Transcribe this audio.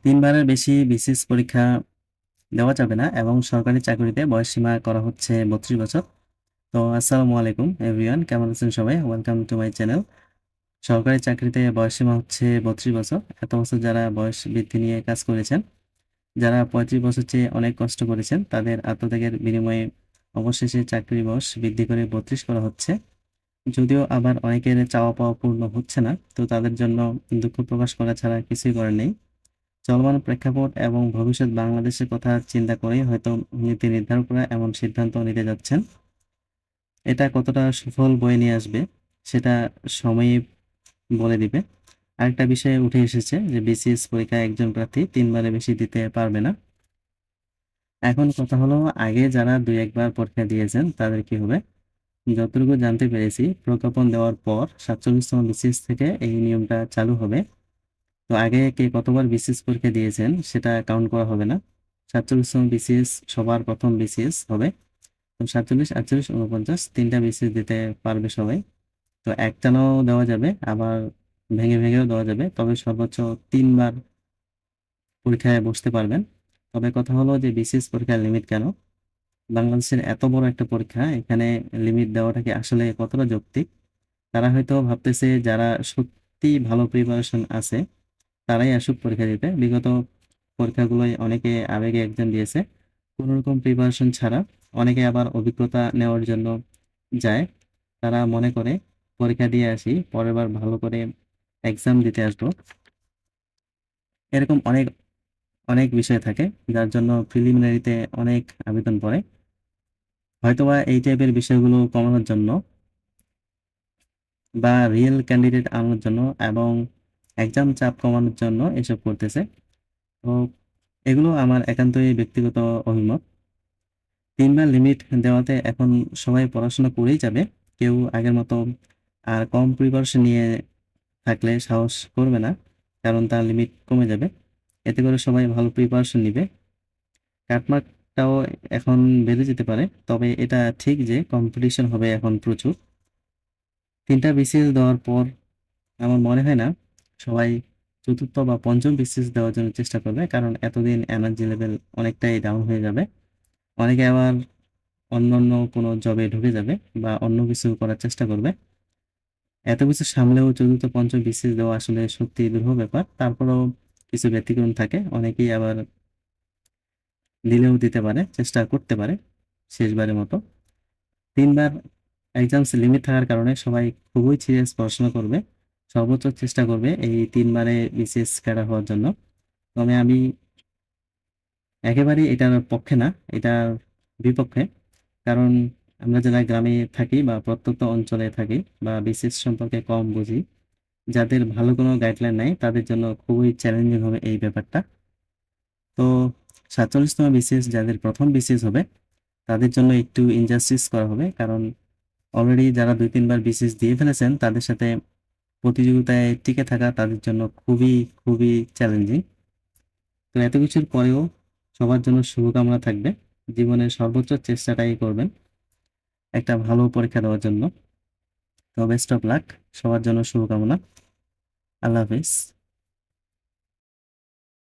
তিনবারের বেশি বিসিএস পরীক্ষা দেওয়া যাবে না এবং সরকারি চাকরিতে বয়সসীমা করা হচ্ছে 32 বছর। তো আসসালামু আলাইকুম এভরিওয়ান, কেমন আছেন সবাই? Welcome to my channel. সরকারি চাকরিতে বয়সসীমা হচ্ছে 32 বছর। এত বছর যারা বয়স বৃদ্ধি নিয়ে কাজ করেছেন, যারা 35 বছর চেয়ে অনেক কষ্ট করেছেন, তাদের আত্মত্যাগের বিনিময়ে অবশেষে চাকরির বয়স বৃদ্ধি করে 32 করা হচ্ছে। যদিও আবার অনেকের চাওয়া পাওয়া পূর্ণ হচ্ছে না, তো তাদের জন্য দুঃখ প্রকাশ করা ছাড়া কিছুই করার নেই। চলমান প্রেক্ষাপট এবং ভবিষ্যৎ বাংলাদেশের কথা চিন্তা করেই হয়তো নীতি নির্ধারকরা এমন সিদ্ধান্ত নিতে যাচ্ছেন। এটা কতটা সুফল বয়ে নিয়ে আসবে সেটা সময়ই বলে দিবে। আরেকটা বিষয়ে উঠে এসেছে যে বিসিএস পরীক্ষায় একজন প্রার্থী 3বারের বেশি দিতে পারবে না। এখন কথা হলো, আগে যারা 2-1বার পরীক্ষা দিয়েছেন তাদের কি হবে? যতটুকু জানতে পেরেছি, প্রজ্ঞাপন দেওয়ার পর 47তম বিসিএস থেকে এই নিয়মটা চালু হবে। তো আগে কে কতবার বিসিএস পরীক্ষা দিয়েছেন সেটা কাউন্ট করা হবে না। 47তম বিসিএস সবার প্রথম বিসিএস হবে। তো 47, 48, 49 3টা বিসিএস দিতে পারবে সবাই। তো একটানাও দেওয়া যাবে, আবার ভেঙে ভেঙেও দেওয়া যাবে, তবে সর্বোচ্চ 3বার পরীক্ষায় বসতে পারবেন। তবে কথা হলো যে বিসিএস পরীক্ষার লিমিট কেন? বাংলাদেশের এত বড় একটা পরীক্ষা, এখানে লিমিট দেওয়াটা কি আসলে কতটা যৌক্তিক? তারা হয়তো ভাবতেছে যারা সত্যি ভালো প্রিপারেশন আছে তারাই আসুক পরীক্ষা দিতে। বিগত পরীক্ষাগুলোয় অনেকে আবেগে এক্সাম দিয়েছে কোনো রকম প্রিপারেশন ছাড়া। অনেকে আবার অভিজ্ঞতা নেওয়ার জন্য যায়। তারা মনে করে পরীক্ষা দিয়ে আসি, পরের বার ভালো করে এক্সাম দিতে আসবো। এরকম অনেক অনেক বিষয় থাকে যার জন্য প্রিলিমিনারিতে অনেক আবেদন পড়ে। হয়তোবা এই টাইপের বিষয়গুলো কমানোর জন্য বা রিয়েল ক্যান্ডিডেট আনানোর জন্য এবং এক্সাম চাপ কমানোর জন্য এসব করতেছে। তো এগুলো আমার একান্তই ব্যক্তিগত অভিমত। 3বার লিমিট দেওয়াতে এখন সবাই পড়াশোনা করেই যাবে। কেউ আগের মতো আর কম প্রিপারেশন নিয়ে থাকলে সাহস করবে না, কারণ তার লিমিট কমে যাবে। এতে করে সবাই ভালো প্রিপারেশন নিবে। কাটমার্কটাও এখন বেড়ে যেতে পারে, তবে এটা ঠিক যে কম্পিটিশন হবে এখন প্রচুর। 3টা বিসিএস দেওয়ার পর আমার মনে হয় না সবাই চতুর্থ বা পঞ্চম বিসিএস দেওয়ার জন্য চেষ্টা করবে, কারণ এতদিন এনার্জি লেভেল অনেকটাই ডাউন হয়ে যাবে। অনেকে আবার অন্যান্য কোনো জবে ঢুকে যাবে বা অন্য কিছু করার চেষ্টা করবে। এত কিছু সামলেও চতুর্থ পঞ্চম বিসিএস দেওয়া আসলে সত্যি দুরূহ ব্যাপার। তারপরেও কিছু ব্যতিক্রম থাকে, অনেকেই আবার দিলেও দিতে পারে, চেষ্টা করতে পারে শেষবারের মতো। 3বার এক্সামস লিমিট থাকার কারণে সবাই খুবই সিরিয়াস পড়াশোনা করবে, সর্বোচ্চ চেষ্টা করবে এই 3বারে বিসিএস ক্যাডার হওয়ার জন্য। তবে আমি একেবারেই এটার পক্ষে না, এটার বিপক্ষে। কারণ আমরা যারা গ্রামে থাকি বা প্রত্যন্ত অঞ্চলে থাকি বা বিসিএস সম্পর্কে কম বুঝি, যাদের ভালো কোনো গাইডলাইন নাই, তাদের জন্য খুবই চ্যালেঞ্জিং হবে এই ব্যাপারটা। তো 47তম বিসিএস যাদের প্রথম বিসিএস হবে তাদের জন্য একটু ইনজাস্টিস করা হবে, কারণ অলরেডি যারা 2-3বার বিসিএস দিয়ে ফেলেছেন তাদের সাথে প্রতিযোগিতায় টিকে থাকা তাদের জন্য খুবই খুবই চ্যালেঞ্জিং। তো এত কিছুর পরেও সবার জন্য শুভকামনা থাকবে। জীবনের সর্বোচ্চ চেষ্টাটাই করবেন একটা ভালো পরীক্ষা দেওয়ার জন্য। তো বেস্ট অফ লাক, সবার জন্য শুভকামনা। আল্লাহ হাফিজ।